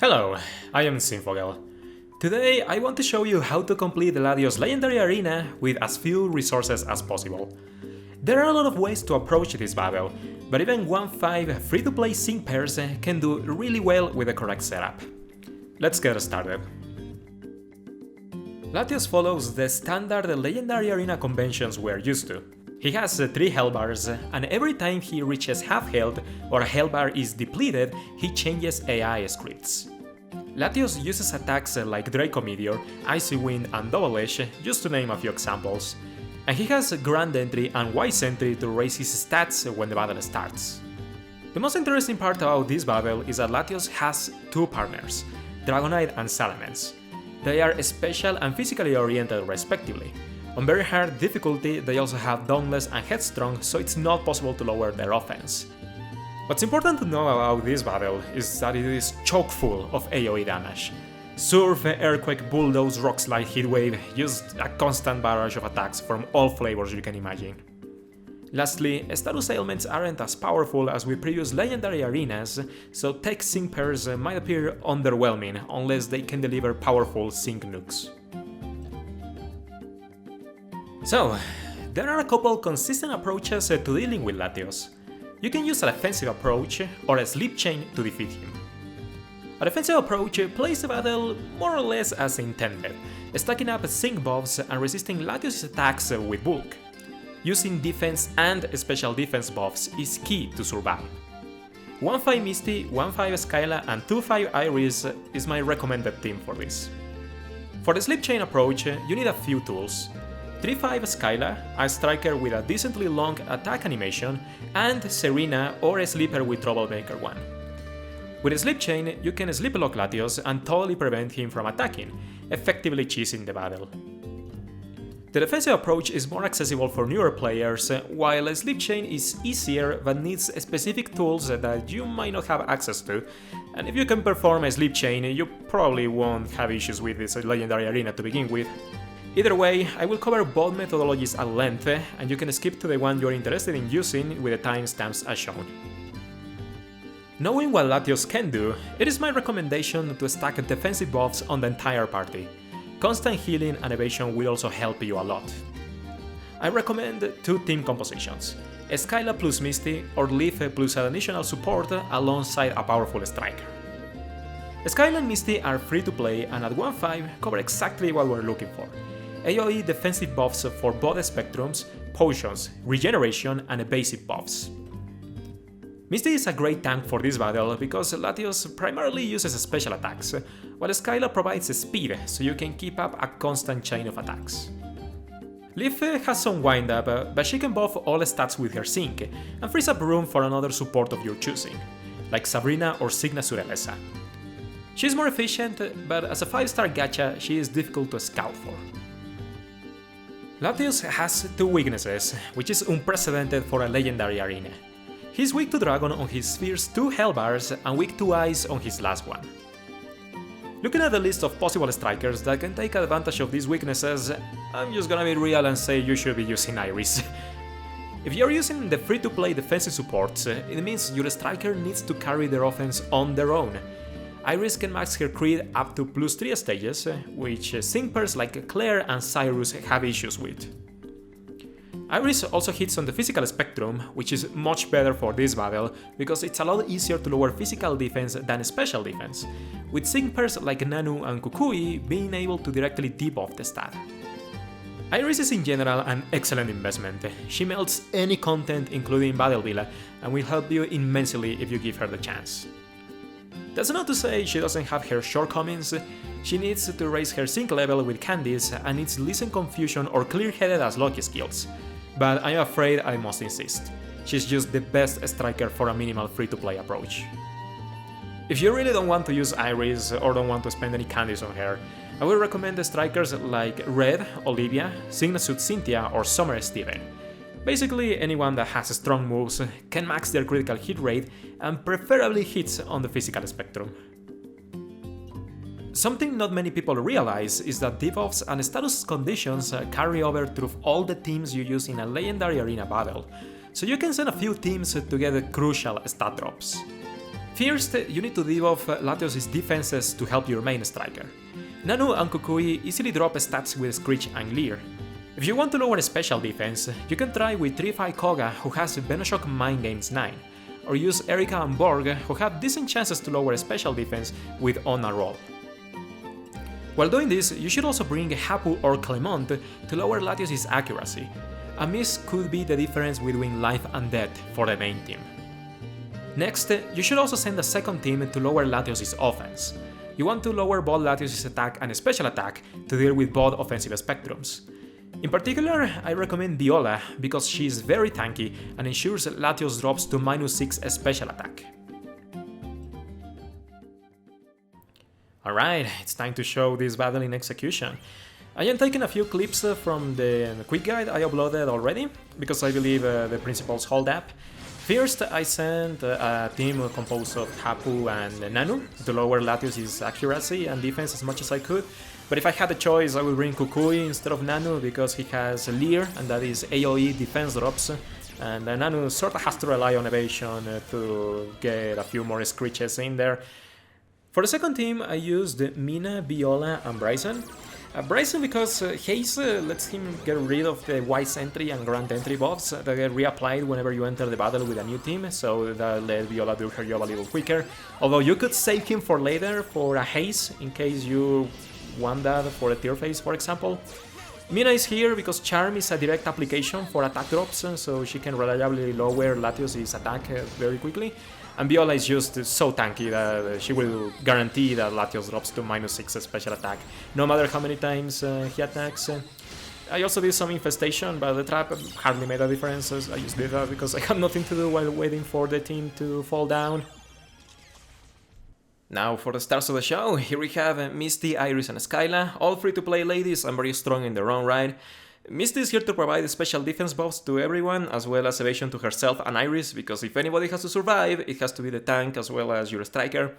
Hello, I am Sinfogel. Today I want to show you how to complete the Latios Legendary Arena with as few resources as possible. There are a lot of ways to approach this battle, but even 1-5 free-to-play sync pairs can do really well with the correct setup. Let's get started. Latios follows the standard Legendary Arena conventions we're used to. He has 3 health bars, and every time he reaches half health or a health bar is depleted, he changes AI scripts. Latios uses attacks like Draco Meteor, Icy Wind and Double Edge, just to name a few examples. And he has Grand Entry and Wise Entry to raise his stats when the battle starts. The most interesting part about this battle is that Latios has 2 partners, Dragonite and Salamence. They are special and physically oriented respectively. On very hard difficulty, they also have Dauntless and Headstrong, so it's not possible to lower their offense. What's important to know about this battle is that it is chock full of AoE damage. Surf, Earthquake, Bulldoze, Rock Slide, Heatwave, just a constant barrage of attacks from all flavors you can imagine. Lastly, status ailments aren't as powerful as with previous legendary arenas, so tech sync pairs might appear underwhelming unless they can deliver powerful sync nukes. So, there are a couple consistent approaches to dealing with Latios. You can use a defensive approach or a sleep chain to defeat him. A defensive approach plays the battle more or less as intended, stacking up sync buffs and resisting Latios' attacks with bulk. Using defense and special defense buffs is key to survive. 1-5 Misty, 1-5 Skyla and 2-5 Iris is my recommended team for this. For the sleep chain approach, you need a few tools. 3-5 Skyla, a striker with a decently long attack animation, and Serena or a sleeper with Troublemaker 1. With a sleep chain, you can sleep lock Latios and totally prevent him from attacking, effectively cheesing the battle. The defensive approach is more accessible for newer players, while a sleep chain is easier but needs specific tools that you might not have access to, and if you can perform a sleep chain, you probably won't have issues with this legendary arena to begin with. Either way, I will cover both methodologies at length, and you can skip to the one you're interested in using with the timestamps as shown. Knowing what Latios can do, it is my recommendation to stack defensive buffs on the entire party. Constant healing and evasion will also help you a lot. I recommend 2 team compositions, Skyla plus Misty or Leaf plus additional support alongside a powerful striker. Skyla and Misty are free to play and at 1-5 cover exactly what we're looking for. AoE defensive buffs for both spectrums, potions, regeneration and evasive buffs. Misty is a great tank for this battle because Latios primarily uses special attacks, while Skyla provides speed so you can keep up a constant chain of attacks. Leaf has some wind-up, but she can buff all stats with her sync, and frees up room for another support of your choosing, like Sabrina or Signa Surelesa. She's more efficient, but as a 5-star gacha, she is difficult to scout for. Latios has 2 weaknesses, which is unprecedented for a legendary arena. He's weak to Dragon on his first 2 health bars and weak to Ice on his last one. Looking at the list of possible strikers that can take advantage of these weaknesses, I'm just gonna be real and say you should be using Iris. If you're using the free-to-play defensive supports, it means your striker needs to carry their offense on their own. Iris can max her crit up to +3 stages, which sync pairs like Claire and Cyrus have issues with. Iris also hits on the physical spectrum, which is much better for this battle because it's a lot easier to lower physical defense than special defense, with sync pairs like Nanu and Kukui being able to directly debuff the stat. Iris is in general an excellent investment. She melts any content including Battle Villa and will help you immensely if you give her the chance. That's not to say she doesn't have her shortcomings. She needs to raise her sync level with Candice and needs Listen Confusion or Clear-Headed as lucky skills, but I'm afraid I must insist. She's just the best striker for a minimal free-to-play approach. If you really don't want to use Iris or don't want to spend any candies on her, I would recommend the strikers like Red, Olivia, Signasuit Cynthia or Summer Steven. Basically, anyone that has strong moves can max their critical hit rate and preferably hits on the physical spectrum. Something not many people realize is that debuffs and status conditions carry over through all the teams you use in a legendary arena battle, so you can send a few teams to get crucial stat drops. First, you need to debuff Latios' defenses to help your main striker. Nanu and Kukui easily drop stats with Screech and Leer. If you want to lower special defense, you can try with 3-5 Koga, who has Venoshock Mind Games 9, or use Erika and Borg, who have decent chances to lower special defense with On a Roll. While doing this, you should also bring Hapu or Clement to lower Latios' accuracy. A miss could be the difference between life and death for the main team. Next, you should also send a second team to lower Latios' offense. You want to lower both Latios' attack and special attack to deal with both offensive spectrums. In particular, I recommend Viola because she is very tanky and ensures Latios drops to -6 special attack. Alright, it's time to show this battle in execution. I am taking a few clips from the quick guide I uploaded already, because I believe the principles hold up. First, I sent a team composed of Hapu and Nanu to lower Latios' accuracy and defense as much as I could, but if I had a choice I would bring Kukui instead of Nanu because he has Leer, and that is AoE defense drops, and Nanu sorta has to rely on evasion to get a few more screeches in there. For the second team, I used Mina, Viola, and Bryson. Bryson because Haze lets him get rid of the Wise Entry and Grand Entry buffs that get reapplied whenever you enter the battle with a new team, so that let Viola do her job a little quicker. Although you could save him for later for a Haze, in case you want that for a tier phase, for example. Mina is here because Charm is a direct application for attack drops, so she can reliably lower Latios' attack very quickly. And Viola is just so tanky that she will guarantee that Latios drops to -6 special attack, no matter how many times he attacks. I also did some infestation, but the trap hardly made a difference. I just did that because I had nothing to do while waiting for the team to fall down. Now for the stars of the show, here we have Misty, Iris and Skyla, all free-to-play ladies and very strong in their own right. Misty is here to provide special defense buffs to everyone, as well as evasion to herself and Iris, because if anybody has to survive, it has to be the tank as well as your striker.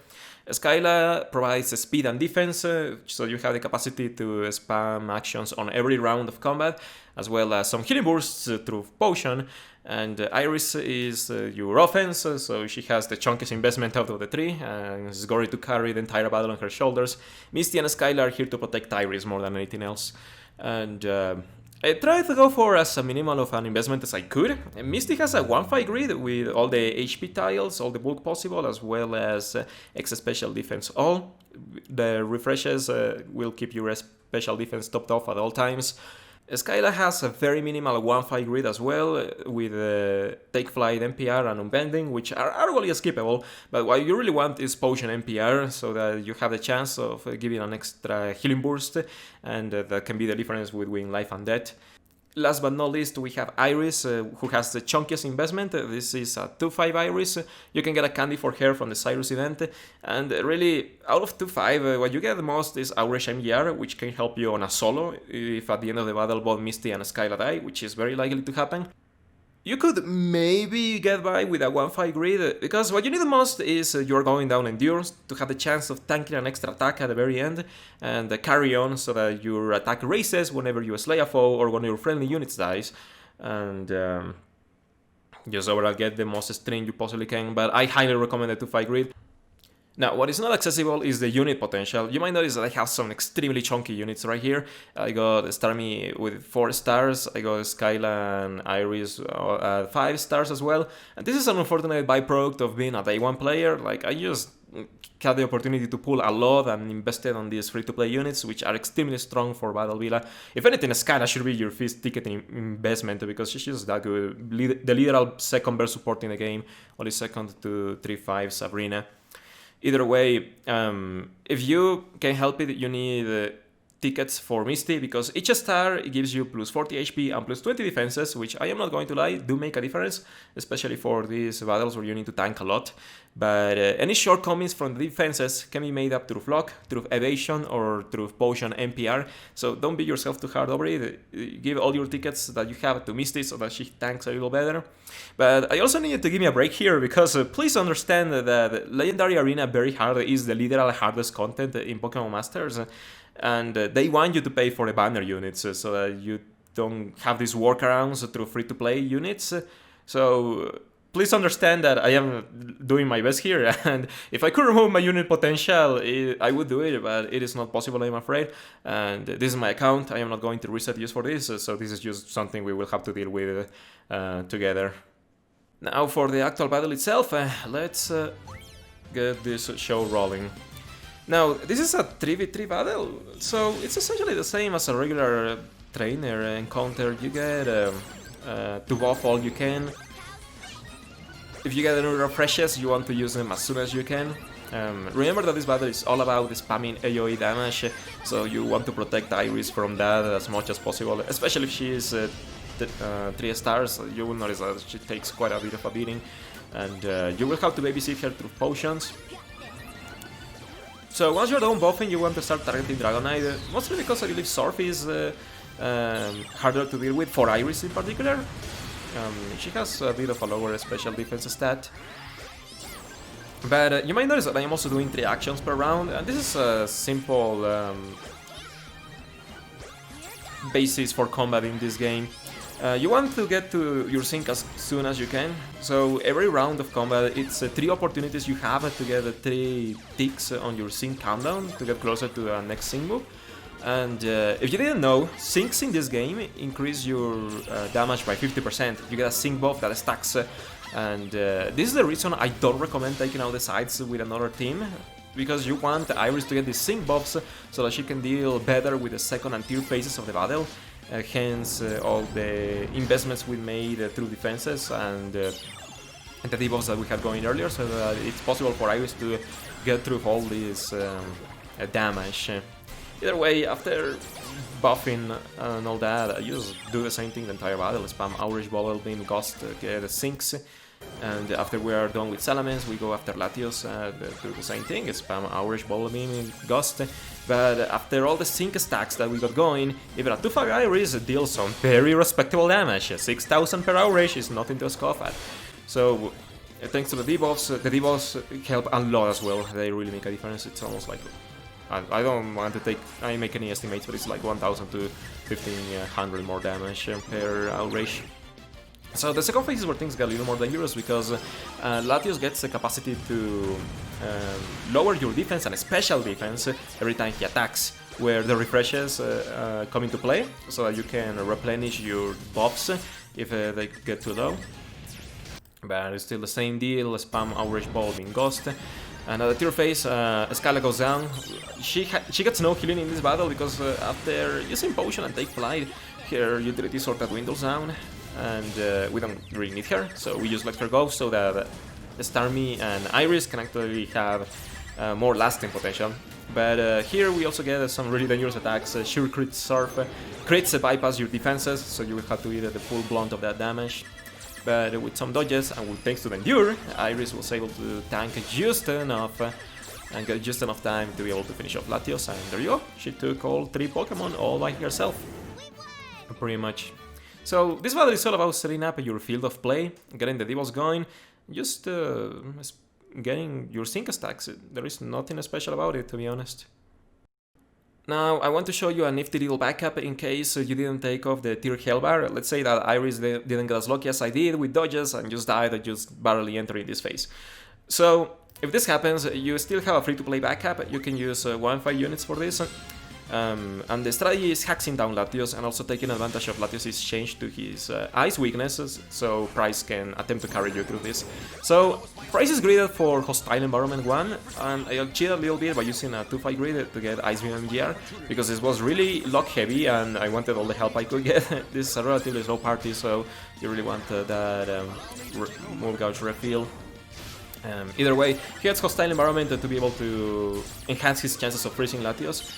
Skyla provides speed and defense, so you have the capacity to spam actions on every round of combat, as well as some healing bursts through potion. And Iris is your offense, so she has the chunkiest investment out of the three, and is going to carry the entire battle on her shoulders. Misty and Skyla are here to protect Iris more than anything else. And I tried to go for as minimal of an investment as I could. Misty has a 1-5 grid with all the HP tiles, all the bulk possible, as well as extra special defense all. The refreshes will keep your special defense topped off at all times. Skyla has a very minimal 1-5 grid as well, with Take Flight NPR and Unbending, which are arguably skippable, but what you really want is Potion NPR, so that you have the chance of giving an extra healing burst, and that can be the difference between life and death. Last but not least, we have Iris, who has the chunkiest investment. This is a 2-5 Iris. You can get a candy for her from the Cyrus event. And really, out of 2-5, what you get the most is Aurish MGR, which can help you on a solo if at the end of the battle both Misty and Skyla die, which is very likely to happen. You could maybe get by with a 1-5 grid, because what you need the most is you're going down Endurance to have the chance of tanking an extra attack at the very end, and carry on so that your attack raises whenever you slay a foe or when your friendly units dies, and just overall get the most string you possibly can, but I highly recommend the 2-5 grid. Now, what is not accessible is the unit potential. You might notice that I have some extremely chunky units right here. I got Starmie with 4 stars, I got Skyla and Iris at 5 stars as well. And this is an unfortunate byproduct of being a day 1 player. Like, I just had the opportunity to pull a lot and invested on these free-to-play units, which are extremely strong for Battle Villa. If anything, Skyla should be your first ticket investment, because she's just that good. The literal second best support in the game, only second to 3-5 Sabrina. Either way, if you can help it, you need tickets for Misty, because each star gives you plus 40 HP and plus 20 defenses, which I am not going to lie, do make a difference, especially for these battles where you need to tank a lot. But any shortcomings from the defenses can be made up through Flock, through Evasion, or through Potion NPR, so don't beat yourself too hard over it. Give all your tickets that you have to Misty so that she tanks a little better. But I also needed to give me a break here, because please understand that Legendary Arena Very Hard is the literal hardest content in Pokémon Masters, and they want you to pay for the banner units so that you don't have these workarounds through free-to-play units. So please understand that I am doing my best here, and if I could remove my unit potential, I would do it, but it is not possible, I'm afraid. And this is my account. I am not going to reset use for this, so this is just something we will have to deal with together. Now for the actual battle itself, let's get this show rolling. Now, this is a 3v3 battle, so it's essentially the same as a regular trainer encounter. You get to buff all you can. If you get any refreshes, you want to use them as soon as you can. Remember that this battle is all about spamming AoE damage, so you want to protect Iris from that as much as possible, especially if she is 3 stars. You will notice that she takes quite a bit of a beating, and you will have to babysit her through potions. So once you're done buffing, you want to start targeting Dragonite, mostly because I believe Surf is harder to deal with, for Iris in particular. She has a bit of a lower special defense stat. But you might notice that I am also doing 3 actions per round, and this is a simple basis for combat in this game. You want to get to your sync as soon as you can, so every round of combat it's 3 opportunities you have to get 3 ticks on your sync countdown to get closer to the next sync move. And if you didn't know, syncs in this game increase your damage by 50%. You get a sync buff that stacks, and this is the reason I don't recommend taking out the sides with another team, because you want Iris to get these sync buffs so that she can deal better with the second and third phases of the battle. Hence all the investments we made through defenses and the debuffs that we had going earlier, so that it's possible for Iris to get through all this damage. Either way, after buffing and all that, you just do the same thing the entire battle. Spam Aurish, Bubble Beam, Ghost, get the sinks. And after we are done with Salamence, we go after Latios, do the same thing, spam Aurish, Bubble Beam, Ghost. But after all the sync stacks that we got going, even a 2-5 Iris deals some very respectable damage. 6,000 per Aurish is nothing to scoff at. So, thanks to the debuffs help a lot as well. They really make a difference. It's almost like... I don't want to make any estimates, but it's like 1,000 to 1,500 more damage per Outrage. So the second phase is where things get a little more dangerous, because Latios gets the capacity to lower your defense and special defense every time he attacks, where the refreshes come into play, so that you can replenish your buffs if they get too low. But it's still the same deal, spam Outrage Ball being Ghost. And at the tier phase, Skyla goes down. She gets no healing in this battle, because after using Potion and Take Flight, her utility sort of dwindles down, and we don't really need her, so we just let her go so that Starmie and Iris can actually have more lasting potential. But here we also get some really dangerous attacks. Sure Crit Surf, crits bypass your defenses, so you will have to eat the full blunt of that damage. But with some dodges, and thanks to the Endure, Iris was able to tank just enough and get just enough time to be able to finish off Latios, and there you go, she took all 3 Pokemon all by herself, pretty much. So this battle is all about setting up your field of play, getting the debuffs going, just getting your sync stacks. There is nothing special about it, to be honest. Now, I want to show you a nifty little backup in case you didn't take off the tier hell bar. Let's say that Iris didn't get as lucky as I did with dodges and just died just barely entering this phase. So, if this happens, you still have a free-to-play backup. You can use 1-5 units for this. And the strategy is hacking down Latios and also taking advantage of Latios' change to his ice weaknesses, so Price can attempt to carry you through this. So Price is graded for Hostile Environment 1, and I cheated a little bit by using a 2-5 grid to get Ice Beam MGR, because this was really lock heavy and I wanted all the help I could get. This is a relatively slow party, so you really want that move gouge refill. Either way, he has Hostile Environment to be able to enhance his chances of freezing Latios.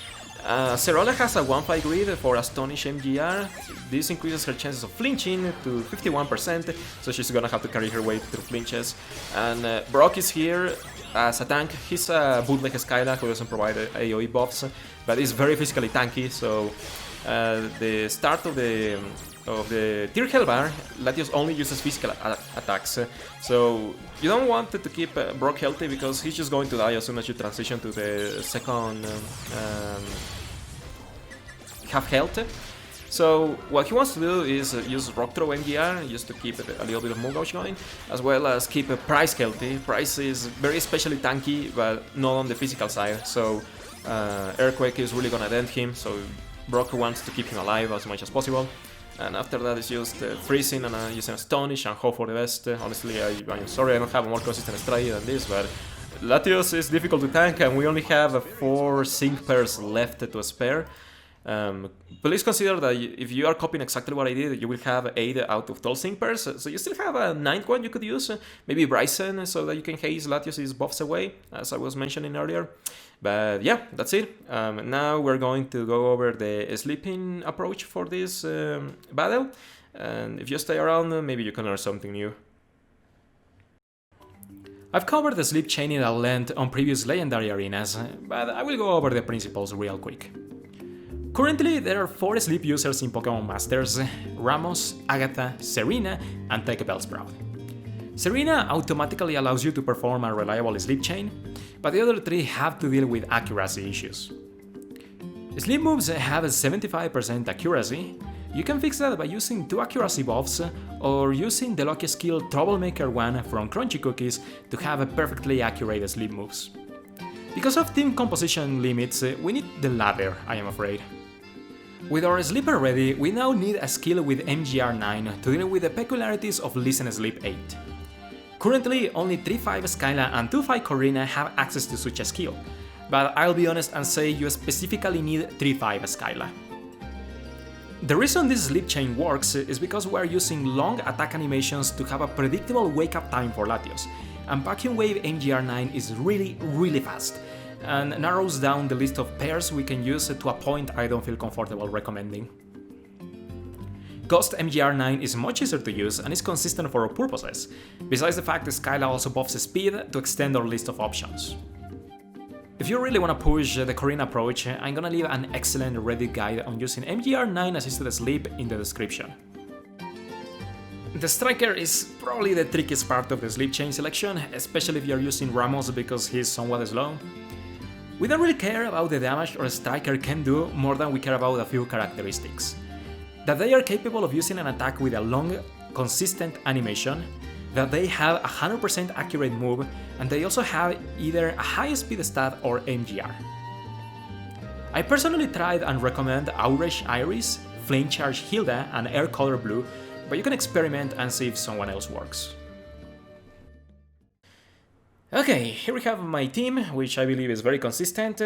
Cerola has a 1-5 grid for Astonish MGR. This increases her chances of flinching to 51%, so she's gonna have to carry her weight through flinches. And Brock is here as a tank. He's a bootleg Skyla who doesn't provide AoE buffs, but is very physically tanky, so the start of the tier hell bar, Latios only uses physical attacks, so you don't want to keep Brock healthy, because he's just going to die as soon as you transition to the second half health. So what he wants to do is use Rock Throw MGR just to keep a little bit of move gauge going, as well as keep Price healthy. Price is very especially tanky, but not on the physical side, so Earthquake is really gonna dent him, so Brock wants to keep him alive as much as possible. And after that it's just freezing and using Astonish and hope for the best. Honestly, I'm sorry I don't have a more consistent strategy than this, but Latios is difficult to tank and we only have 4 sync pairs left to spare. Please consider that if you are copying exactly what I did, you will have 8 out of 12 sync pairs, so you still have a 9th one you could use, maybe Bryson, so that you can haze Latios' buffs away, as I was mentioning earlier. But yeah, that's it. Now we're going to go over the sleeping approach for this battle, and if you stay around, maybe you can learn something new. I've covered the sleep chaining at length on previous legendary arenas, but I will go over the principles real quick. Currently, there are 4 sleep users in Pokémon Masters: Ramos, Agatha, Serena, and Take Bellsprout. Serena automatically allows you to perform a reliable sleep chain, but the other 3 have to deal with accuracy issues. Sleep moves have a 75% accuracy. You can fix that by using 2 accuracy buffs or using the lucky skill Troublemaker 1 from Crunchy Cookies to have perfectly accurate sleep moves. Because of team composition limits, we need the latter, I am afraid. With our sleeper ready, we now need a skill with MGR 9 to deal with the peculiarities of Listen Sleep 8. Currently, only 3-5 Skyla and 2-5 Corina have access to such a skill, but I'll be honest and say you specifically need 3-5 Skyla. The reason this sleep chain works is because we are using long attack animations to have a predictable wake-up time for Latios, and Vacuum Wave MGR 9 is really fast, and narrows down the list of pairs we can use to a point I don't feel comfortable recommending. Ghost MGR 9 is much easier to use and is consistent for our purposes, besides the fact that Skyla also buffs speed to extend our list of options. If you really want to push the Corina approach, I'm gonna leave an excellent Reddit guide on using MGR 9 assisted sleep in the description. The Striker is probably the trickiest part of the sleep chain selection, especially if you're using Ramos because he's somewhat slow. We don't really care about the damage our Striker can do more than we care about a few characteristics. That they are capable of using an attack with a long, consistent animation, that they have a 100% accurate move, and they also have either a high speed stat or MGR. I personally tried and recommend Outrage Iris, Flame Charge Hilda, and Air Color Blue, but you can experiment and see if someone else works. Okay, here we have my team, which I believe is very consistent.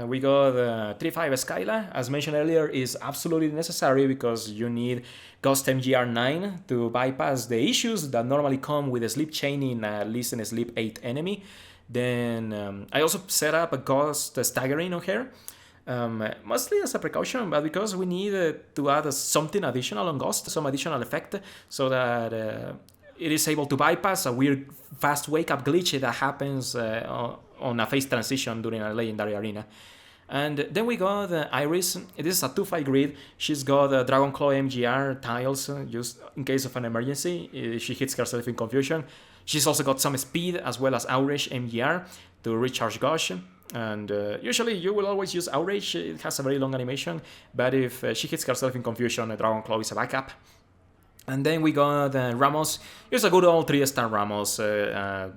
We got 3-5 Skyla, as mentioned earlier, is absolutely necessary because you need Ghost MGR 9 to bypass the issues that normally come with a sleep chain in a Listen Sleep 8 enemy. Then I also set up a Ghost Staggering on her, mostly as a precaution, but because we need to add something additional on Ghost, some additional effect, so that it is able to bypass a weird fast wake-up glitch that happens on a phase transition during a legendary arena. And then we got Iris. This is a 2-5 grid. She's got Dragon Claw MGR tiles, just in case of an emergency, if she hits herself in confusion. She's also got some speed as well as Outrage MGR to recharge Gush. And usually you will always use Outrage, it has a very long animation, but if she hits herself in confusion, Dragon Claw is a backup. And then we got Ramos. Here's a good old 3-star Ramos,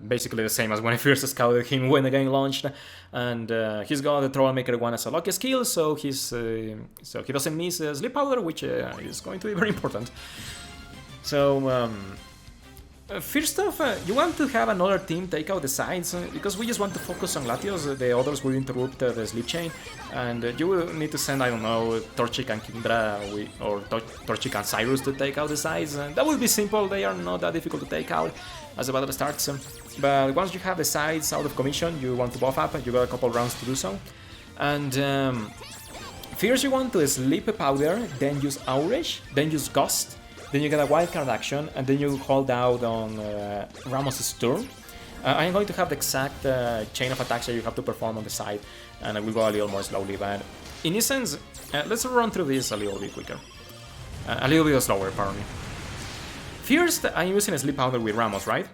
basically the same as when I first scouted him when the game launched. And he's got the Troublemaker 1 as a lucky skill, so he doesn't miss Sleep Powder, which is going to be very important. So first off, you want to have another team take out the sides, because we just want to focus on Latios, the others will interrupt the sleep chain, and you will need to send, I don't know, Torchic and Kindra or Torchic and Cyrus to take out the sides. That will be simple, they are not that difficult to take out as the battle starts, but once you have the sides out of commission, you want to buff up, and you got a couple rounds to do so. And first you want to Sleep Powder, then use Outrage, then use Ghost, then you get a wildcard action, and then you hold out on Ramos' turn. I'm going to have the exact chain of attacks that you have to perform on the side, and I will go a little more slowly, but in essence, let's run through this a little bit quicker. A little bit slower, pardon me. First, I'm using a Sleep Powder with Ramos, right?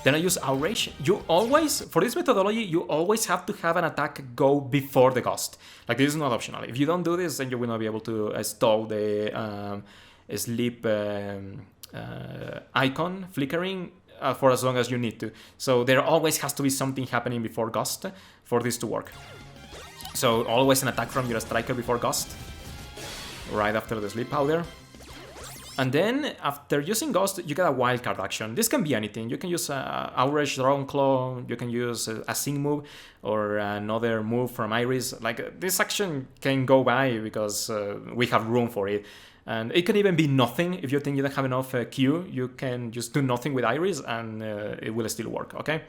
Then I use Outrage. You always, for this methodology, you always have to have an attack go before the Ghost. Like, this is not optional. If you don't do this, then you will not be able to stall the sleep icon flickering for as long as you need to. So there always has to be something happening before Ghost for this to work. So always an attack from your striker before Ghost, right after the sleep powder. And then, after using Ghost, you get a wildcard action. This can be anything. You can use Outrage, Dragon Claw, you can use a Sing move, or another move from Iris. Like, this action can go by because we have room for it. And it can even be nothing. If you think you don't have enough Q, you can just do nothing with Iris and it will still work, okay?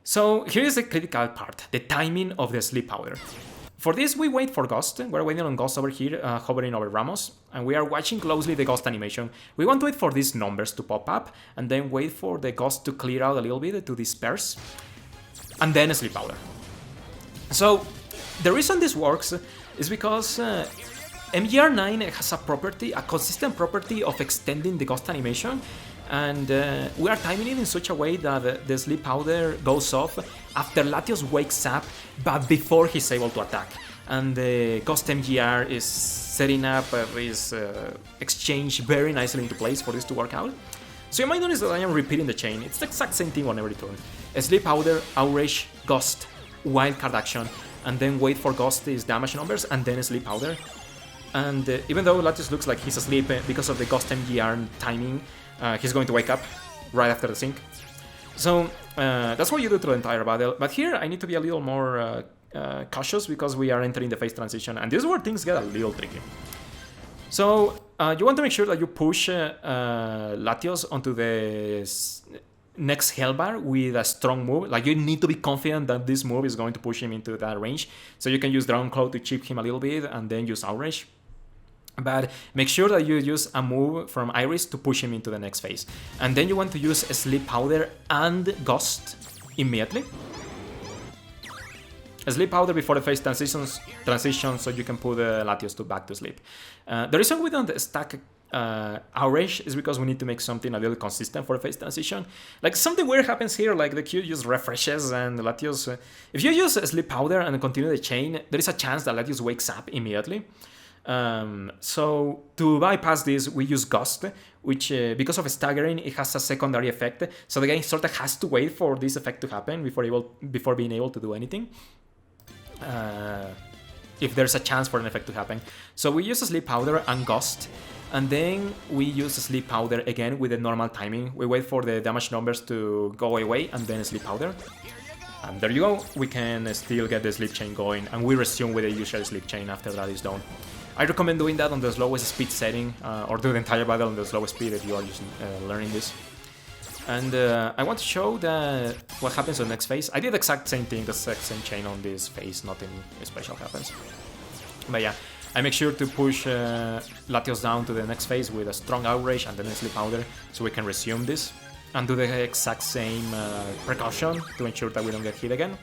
So, here is the critical part, the timing of the sleep powder. For this, we wait for Ghost. We're waiting on Ghost over here, hovering over Ramos, and we are watching closely the Ghost animation. We want to wait for these numbers to pop up, and then wait for the Ghost to clear out a little bit, to disperse, and then a Sleep Powder. So, the reason this works is because MGR9 has a property, a consistent property of extending the Ghost animation, and we are timing it in such a way that the Sleep Powder goes off after Latios wakes up, but before he's able to attack. And the Ghost MGR is setting up this exchange very nicely into place for this to work out. So you might notice that I am repeating the chain. It's the exact same thing on every turn. A Sleep Powder, Outrage, Ghost, Wildcard action, and then wait for Ghost's damage numbers, and then a Sleep Powder. And even though Latios looks like he's asleep because of the Ghost MGR timing, he's going to wake up right after the sync. So that's what you do through the entire battle. But here I need to be a little more cautious because we are entering the phase transition, and this is where things get a little tricky. So you want to make sure that you push Latios onto the next Hellbar with a strong move. Like, you need to be confident that this move is going to push him into that range. So you can use Dragon Claw to chip him a little bit and then use Outrage. But make sure that you use a move from Iris to push him into the next phase. And then you want to use a Sleep Powder and Ghost immediately. A Sleep Powder before the phase transition so you can put Latios back to sleep. The reason we don't stack Outrage is because we need to make something a little consistent for the phase transition. Like, something weird happens here, like the Q just refreshes and Latios... if you use a Sleep Powder and continue the chain, there is a chance that Latios wakes up immediately. So to bypass this, we use Ghost, which because of staggering, it has a secondary effect. So the guy sort of has to wait for this effect to happen before being able to do anything. If there's a chance for an effect to happen. So we use a Sleep Powder and Ghost, and then we use a Sleep Powder again with the normal timing. We wait for the damage numbers to go away and then a Sleep Powder. And there you go, we can still get the sleep chain going, and we resume with the usual sleep chain after that is done. I recommend doing that on the slowest speed setting, or do the entire battle on the slowest speed if you are using, learning this. And I want to show what happens on the next phase. I did the exact same thing, the exact same chain on this phase, nothing special happens. But yeah, I make sure to push Latios down to the next phase with a strong Outrage and then a Sleep Powder, so we can resume this. And do the exact same precaution to ensure that we don't get hit again.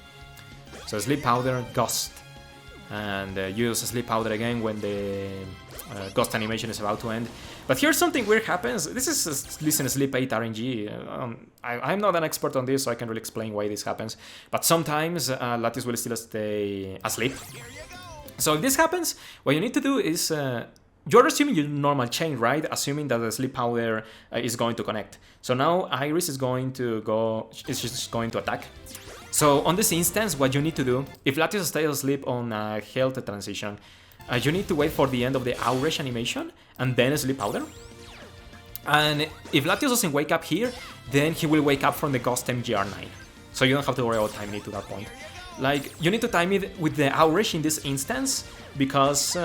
So Sleep Powder, Ghost, and use a Sleep Powder again when the Ghost animation is about to end. But here's something weird happens. This is listen Sleep 8 RNG. I'm not an expert on this, so I can't really explain why this happens. But sometimes Latios will still stay asleep. So if this happens, what you need to do is... you're assuming your normal chain, right? Assuming that the Sleep Powder is going to connect. So now Iris is going to go... it's just going to attack. So on this instance, what you need to do, if Latios stays asleep on a health transition, you need to wait for the end of the Outrage animation and then a Sleep Powder. And if Latios doesn't wake up here, then he will wake up from the Ghost MGR9. So you don't have to worry about timing it to that point. Like, you need to time it with the Outrage in this instance, because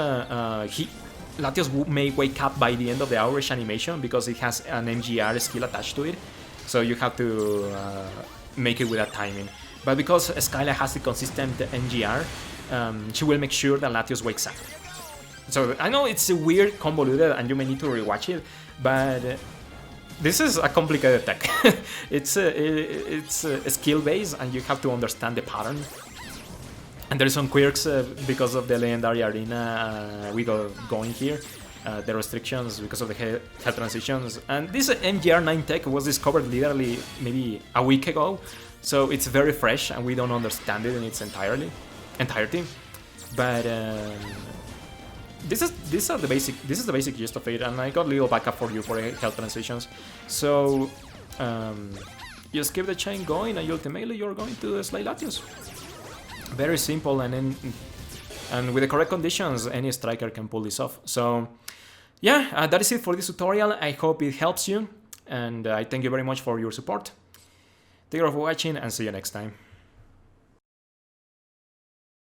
Latios may wake up by the end of the Outrage animation because it has an MGR skill attached to it. So you have to make it with that timing. But because Skyla has the consistent MGR, she will make sure that Latios wakes up. So I know it's a weird, convoluted, and you may need to rewatch it, but this is a complicated tech. It's skill-based, and you have to understand the pattern. And there is some quirks because of the legendary arena we got going here. the restrictions because of the health transitions. And this MGR9 tech was discovered literally maybe a week ago, so it's very fresh and we don't understand it in its entirety. But this is the basic gist of it, and I got a little backup for you for health transitions. So just keep the chain going, and ultimately you're going to slay Latios. Very simple, and with the correct conditions, any striker can pull this off. So yeah, that is it for this tutorial. I hope it helps you, and I thank you very much for your support. Thank you for watching, and see you next time.